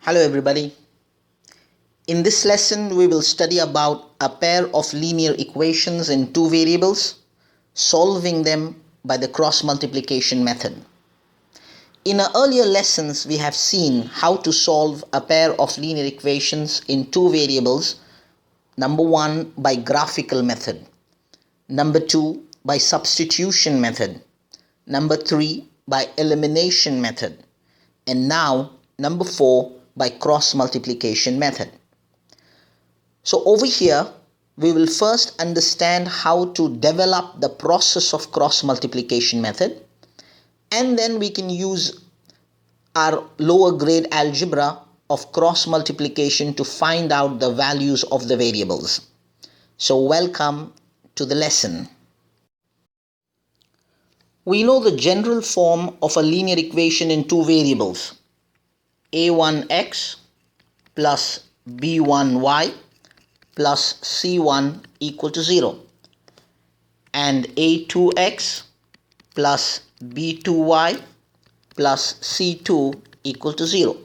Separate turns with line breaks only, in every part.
Hello everybody. In this lesson we will study about a pair of linear equations in two variables, solving them by the cross multiplication method. In our earlier lessons we have seen how to solve a pair of linear equations in two variables. Number 1 by graphical method, number 2 by substitution method, number 3 by elimination method, and now number 4 by cross multiplication method. So over here we will first understand how to develop the process of cross multiplication method, and then we can use our lower grade algebra of cross multiplication to find out the values of the variables. So welcome to the lesson. We know the general form of a linear equation in two variables: a1x plus b1y plus c1 equal to 0, and a2x plus b2y plus c2 equal to 0.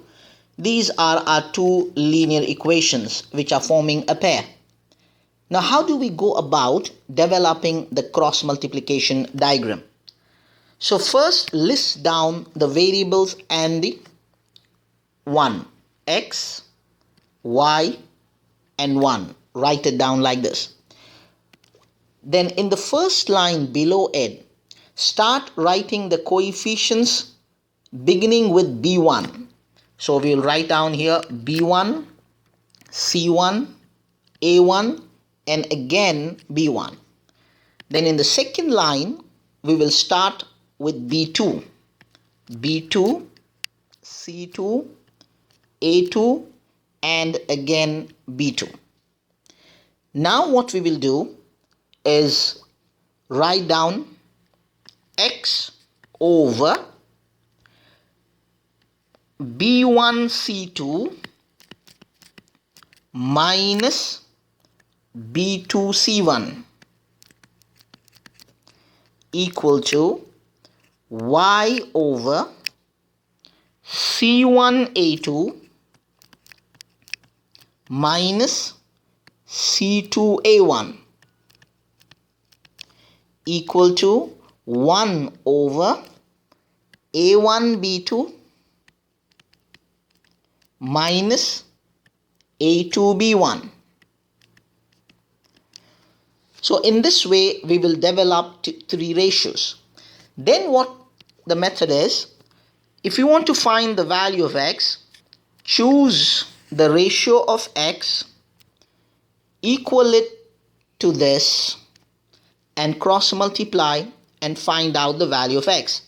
These are our two linear equations which are forming a pair. Now how do we go about developing the cross multiplication diagram? So first list down the variables and the 1, x, y, and 1. Write it down like this. Then in the first line below it, start writing the coefficients beginning with b1. So we will write down here b1, c1, a1, and again b1. Then in the second line, we will start with b2, b2, c2, a2, and again b2. Now what we will do is write down x over b1 c2 minus b2 c1 equal to y over c1 a2 minus c2 a1 equal to 1 over a1 b2 minus a2 b1. So in this way we will develop three ratios. Then what the method is, if you want to find the value of x, choose the ratio of x, equal it to this, and cross multiply and find out the value of x.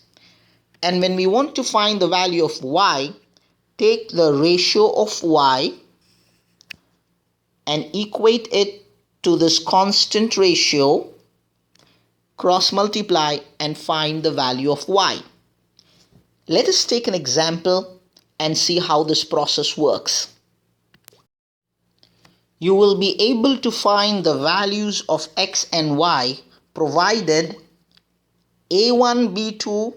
And when we want to find the value of y, take the ratio of y and equate it to this constant ratio, cross multiply and find the value of y. Let us take an example and see how this process works. You will be able to find the values of x and y provided a1 b2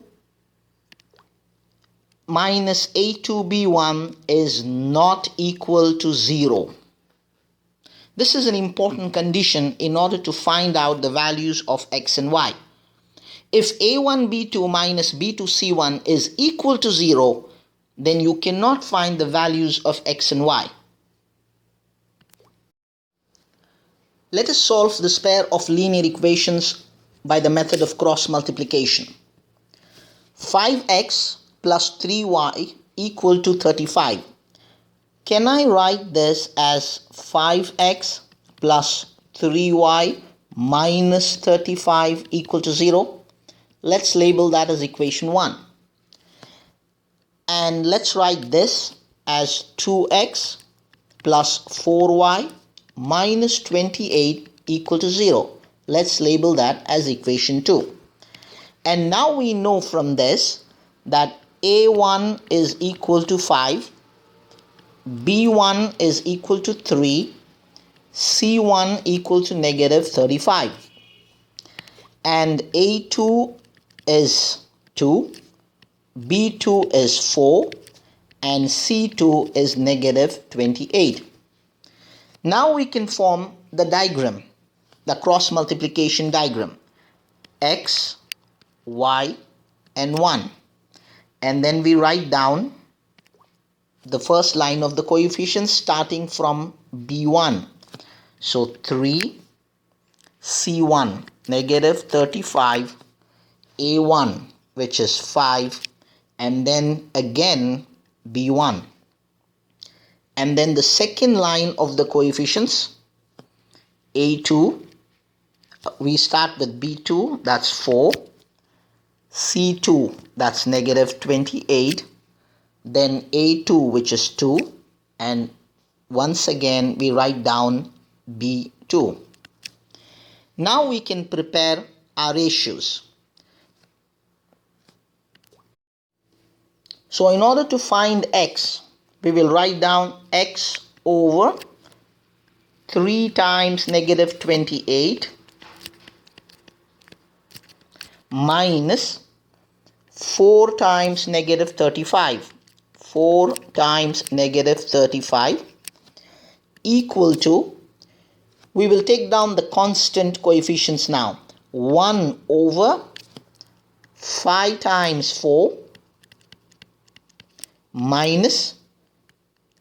minus a2 b1 is not equal to 0. This is an important condition in order to find out the values of x and y. If a1 b2 minus b2 c1 is equal to 0, then you cannot find the values of x and y. Let us solve this pair of linear equations by the method of cross multiplication. 5x plus 3y equal to 35. Can I write this as 5x plus 3y minus 35 equal to 0? Let's label that as equation 1. And let's write this as 2x plus 4y minus 28 equal to 0. Let's label that as equation 2. And now we know from this that a1 is equal to 5, b1 is equal to 3, c1 equal to negative 35, and a2 is 2, b2 is 4, and C2 is negative 28. Now we can form the diagram, the cross multiplication diagram. X, Y, and 1. And then we write down the first line of the coefficients starting from B1. So 3, C1, negative 35, A1, which is 5, and then again B1. And then the second line of the coefficients, A2, we start with B2, that's 4, C2, that's negative 28, then A2, which is 2, and once again we write down B2. Now we can prepare our ratios. So in order to find x, we will write down x over 3 times negative 28 minus 4 times negative 35. 4 times negative 35 equal to, we will take down the constant coefficients now. 1 over 5 times 4 minus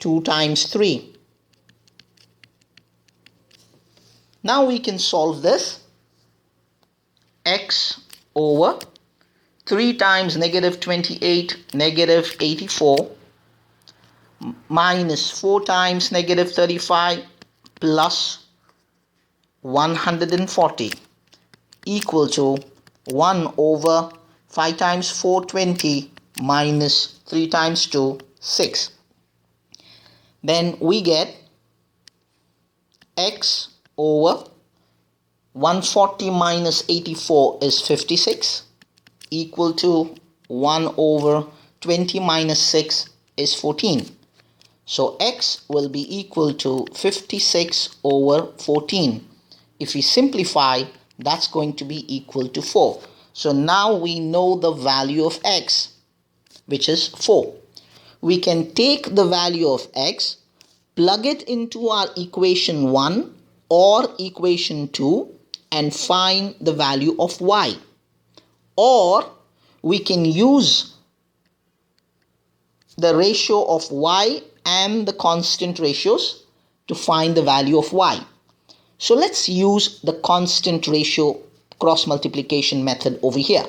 2 times 3. Now we can solve this. X over 3 times negative 28, negative 84, minus 4 times negative 35 plus 140 equal to 1 over 5 times 4, 20, minus 3 times 2, 6. Then we get x over 140 minus 84 is 56 equal to 1 over 20 minus 6 is 14. So x will be equal to 56 over 14. If we simplify, that's going to be equal to 4. So now we know the value of x, which is 4. We can take the value of x, plug it into our equation 1 or equation 2 and find the value of y. Or we can use the ratio of y and the constant ratios to find the value of y. So let's use the constant ratio cross multiplication method over here.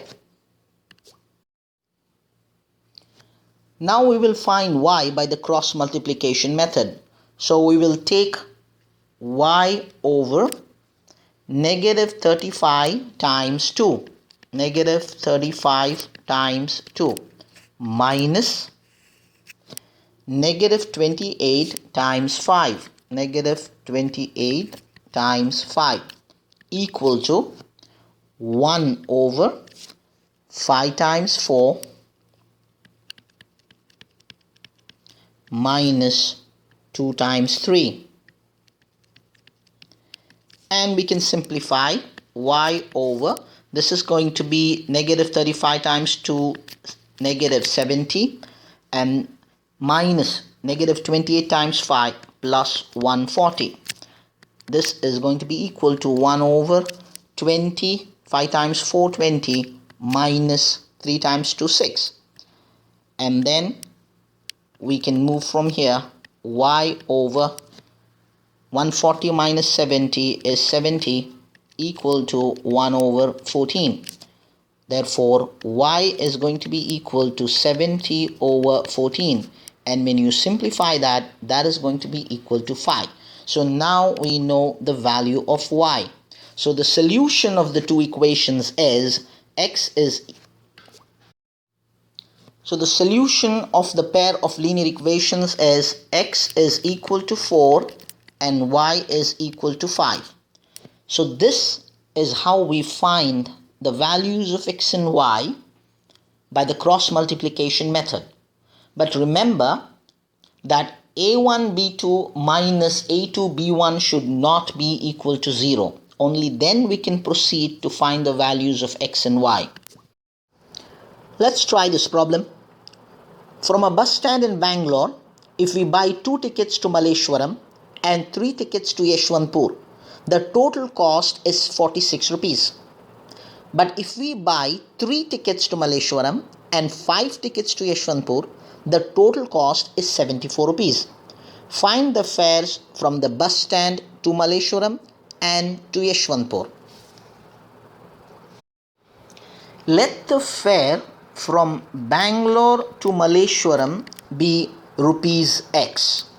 Now we will find y by the cross multiplication method. So we will take y over negative 35 times 2. Negative 35 times 2 minus negative 28 times 5. Negative 28 times 5 equal to 1 over 5 times 4 minus 2 times 3. And we can simplify y over, this is going to be negative 35 times 2, negative 70, and minus negative 28 times 5 plus 140. This is going to be equal to 1 over 20, 5 times 4, 20, minus 3 times 2, 6. And then we can move from here, y over 140 minus 70 is 70 equal to 1 over 14. Therefore, y is going to be equal to 70 over 14. And when you simplify that, that is going to be equal to 5. So now we know the value of y. So the solution of the two equations is So the solution of the pair of linear equations is x is equal to 4 and y is equal to 5. So this is how we find the values of x and y by the cross multiplication method. But remember that a1 b2 minus a2 b1 should not be equal to 0. Only then we can proceed to find the values of x and y. Let's try this problem. From a bus stand in Bangalore, if we buy 2 tickets to Malleswaram and 3 tickets to Yeshwanthpur, the total cost is 46 rupees. But if we buy 3 tickets to Malleswaram and 5 tickets to Yeshwanthpur, the total cost is 74 rupees. Find the fares from the bus stand to Malleswaram and to Yeshwanthpur. Let the fare from Bangalore to Malleswaram be rupees X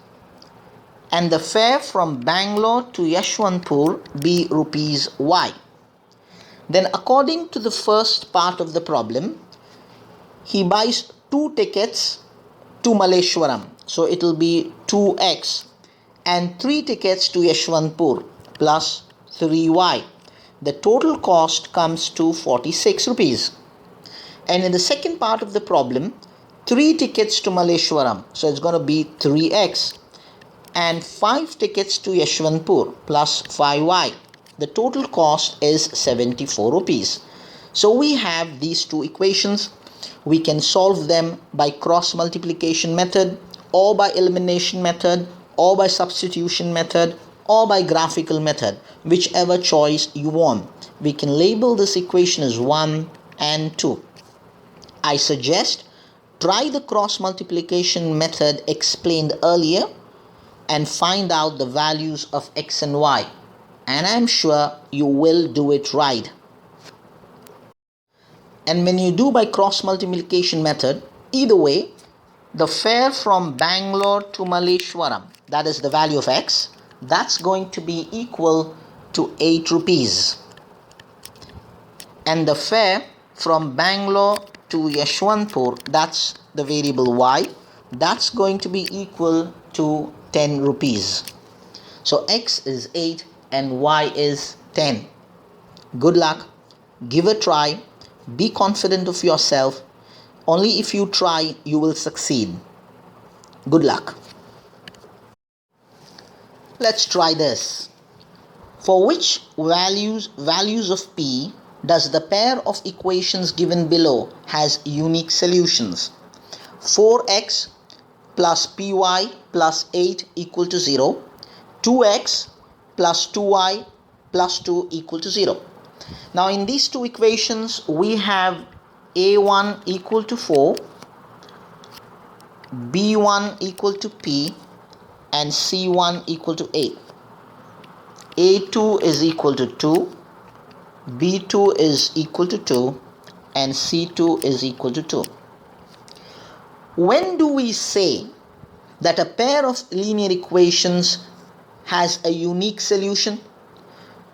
and the fare from Bangalore to Yeshwanthpur be rupees Y. Then according to the first part of the problem, he buys 2 tickets to Malleswaram, so it will be 2x, and 3 tickets to Yeshwanthpur plus 3y. The total cost comes to 46 rupees. And in the second part of the problem, 3 tickets to Malleswaram, so it's going to be 3x, and 5 tickets to Yeshwanthpur plus 5y. The total cost is 74 rupees. So we have these two equations. We can solve them by cross multiplication method, or by elimination method, or by substitution method, or by graphical method, whichever choice you want. We can label this equation as 1 and 2. I suggest try the cross multiplication method explained earlier and find out the values of x and y, and I'm sure you will do it right. And when you do by cross multiplication method, either way, the fare from Bangalore to Malleswaram, that is the value of x, that's going to be equal to 8 rupees. And the fare from Bangalore to Yeshwanthpur, that's the variable y, that's going to be equal to 10 rupees. So x is 8 and y is 10. Good luck. Give a try. Be confident of yourself. Only if you try, you will succeed. Good luck. Let's try this. For which values of p does the pair of equations given below has unique solutions? 4x plus py plus 8 equal to 0. 2x plus 2y plus 2 equal to 0. Now in these two equations, we have a1 equal to 4, b1 equal to p, and c1 equal to 8. a2 is equal to 2, b2 is equal to 2, and c2 is equal to 2. When do we say that a pair of linear equations has a unique solution?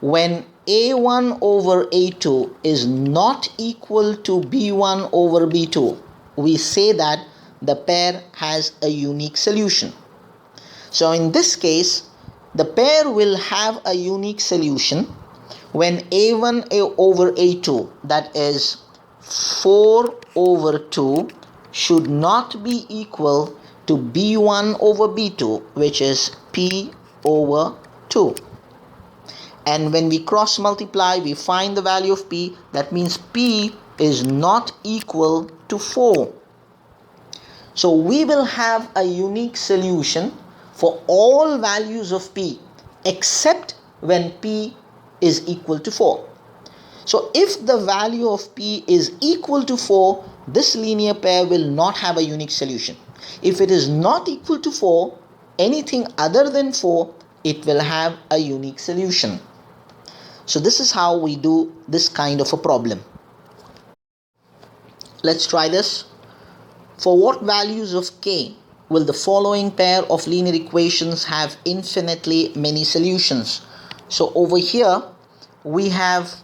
When a1 over a2 is not equal to b1 over b2, we say that the pair has a unique solution. So in this case, the pair will have a unique solution when a1 over a2, that is 4 over 2, should not be equal to b1 over b2, which is p over 2. And when we cross multiply, we find the value of p. That means p is not equal to 4. So we will have a unique solution for all values of p except when p is equal to 4. So if the value of p is equal to 4, this linear pair will not have a unique solution. If it is not equal to 4, anything other than 4, it will have a unique solution. So this is how we do this kind of a problem. Let's try this. For what values of k will the following pair of linear equations have infinitely many solutions? So over here we have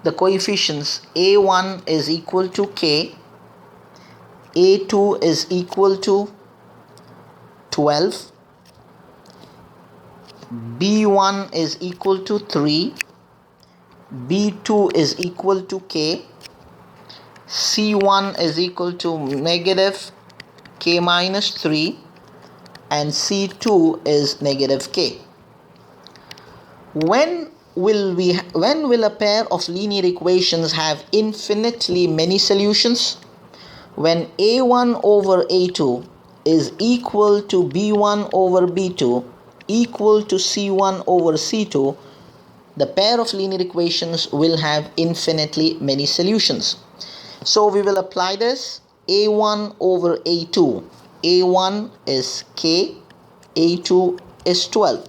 the coefficients a1 is equal to k, a2 is equal to 12, b1 is equal to 3, b2 is equal to k, c1 is equal to negative k minus 3, and c2 is negative k. When will a pair of linear equations have infinitely many solutions? when a1 over a2 is equal to b1 over b2 equal to c1 over c2, the pair of linear equations will have infinitely many solutions. So we will apply this. A1 over A2. A1 is K, A2 is 12,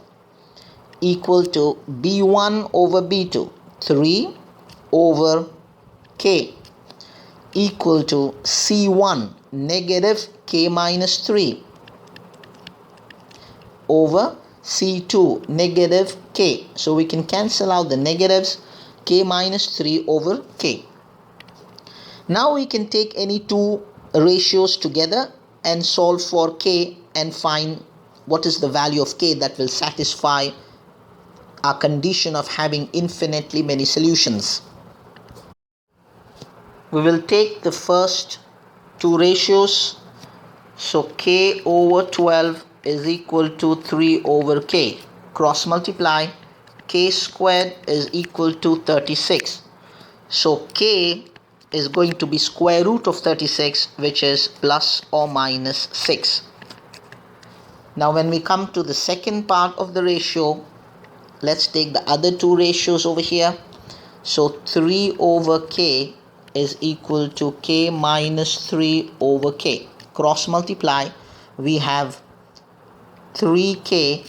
equal to B1 over B2, 3 over K, equal to C1, negative K minus 3, over C2, negative K. So we can cancel out the negatives, K minus 3 over K. Now we can take any two ratios together and solve for K and find what is the value of K that will satisfy our condition of having infinitely many solutions. We will take the first two ratios. So K over 12 is equal to 3 over K. Cross multiply. K squared is equal to 36. So K is going to be square root of 36, which is plus or minus 6. Now when we come to the second part of the ratio, let's take the other two ratios over here. So 3 over K is equal to K minus 3 over K. Cross multiply, we have 3K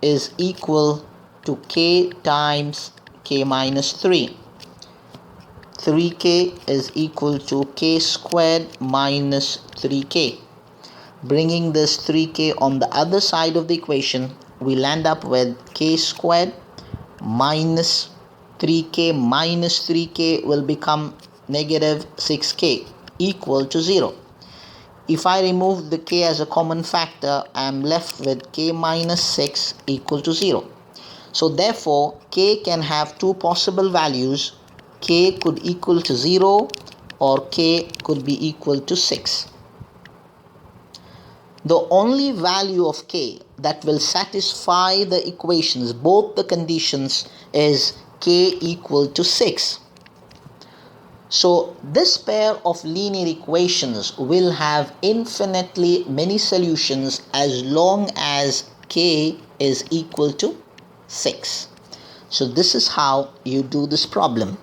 is equal to K times K minus 3. 3K is equal to K squared minus 3K. Bringing this 3K on the other side of the equation, we'll end up with K squared minus 3K minus 3K will become negative 6K equal to 0. If I remove the K as a common factor, I am left with K minus 6 equal to 0. So therefore, K can have two possible values. K could equal to 0 or K could be equal to 6. The only value of K that will satisfy the equations, both the conditions, is K equal to 6. So this pair of linear equations will have infinitely many solutions as long as K is equal to 6. So this is how you do this problem.